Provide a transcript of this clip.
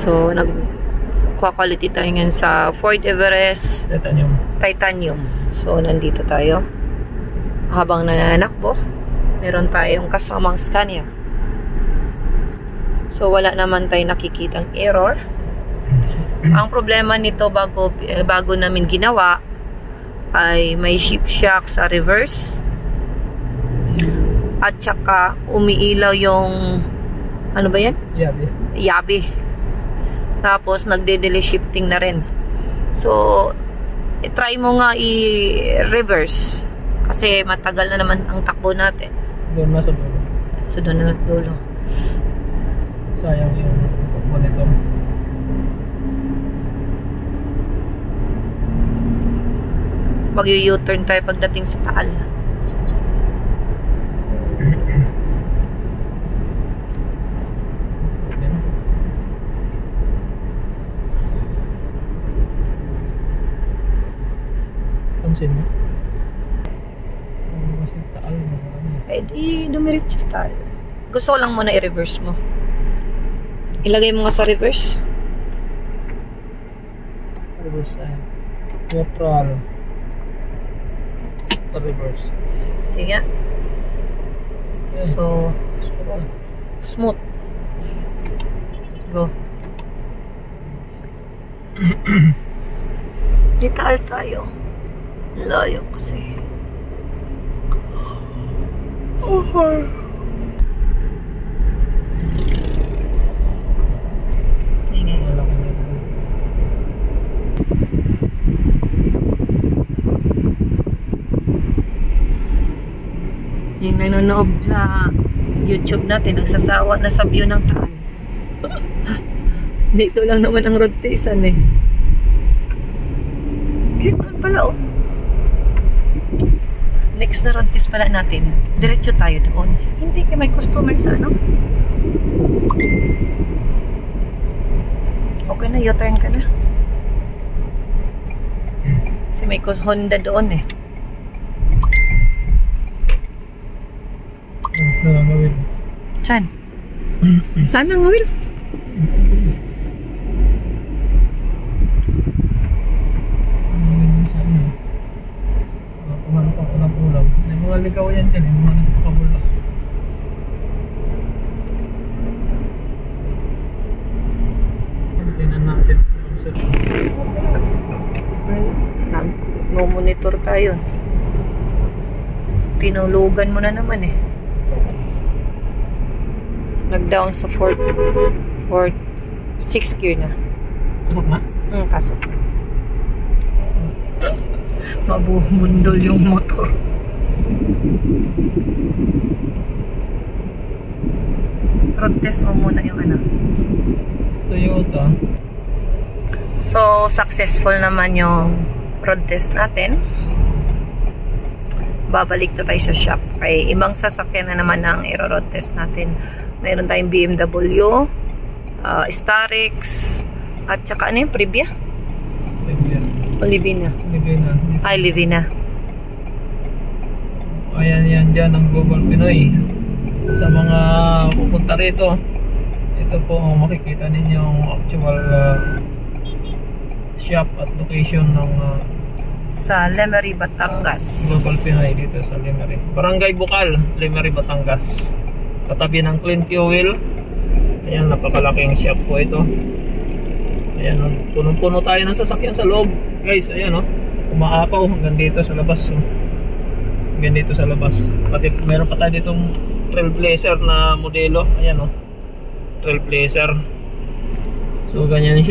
So, nag-quality tayo ngayon sa Ford Everest Titanium. So, nandito tayo. Habang nananakbo, meron tayong kasamang Scania. So, wala naman tayong nakikitang error. Ang problema nito bago namin ginawa ay may ship shock sa reverse. At saka, umiilaw yung ano ba yan? Yabi. Tapos, nagde-delay shifting na rin. So, try mo nga i-reverse. Kasi matagal na naman ang takbo natin. Doon na sa dulo. So, doon na sa dulo. Sayang yung monitor. Mag-u-turn tayo pagdating sa Taal. Pansin mo? Saan sa Taal mo? Eh di, dumiretso sa Taal. Gusto ko lang muna i-reverse mo. Ilagay mo nga sa reverse. Reverse tayo. Neutral. Reverse. Sige. So, smooth. Go. Di Taal tayo. Layo kasi. Okay. Tingay. Yung nanonood sa YouTube natin, nagsasawa na sa view ng Taal. Dito lang naman ang road test eh. Ganyan pala oh. Next na road test pala natin. Diretso tayo doon. Hindi ka may customer sa ano. Okay na, U-turn ka na. Kasi may Honda doon eh. Nangangawin. Saan? Saan nangangawin? May mga ligaw yan dyan, may mga nagpapabula. Tingnan natin. Nag-monitor tayo. Tinulugan mo na naman eh. Nag-down sa 6 gear na. Pasok na? Pasok. Mabumundol yung motor. Road test mo muna yung ano. Toyota. So, successful naman yung road test natin. Babalik na tayo sa shop. Kay ibang sasakyan na naman ang i-road test natin. Mayroon tayong BMW, Starix, at saka ano yung Previa? Livina. Ay, Livina. Ayan yan dyan ang Global Pinoy. Sa mga pupunta rito, ito po ang makikita ninyong actual shop at location ng sa Lemery, Batangas. Global Pinoy dito sa Lemery. Barangay Bukal, Lemery, Batangas. Katabi ng Clean Fuel. Ayan, napakalaking shop po ito. Ayan, punong-puno tayo ng sasakyan sa loob. Guys, ayan oh. Umaapaw hanggang dito sa labas. Hanggang dito sa labas. Pati meron pa tayo ditong Trailblazer na modelo. Ayan oh. Trailblazer. So, ganyan siya.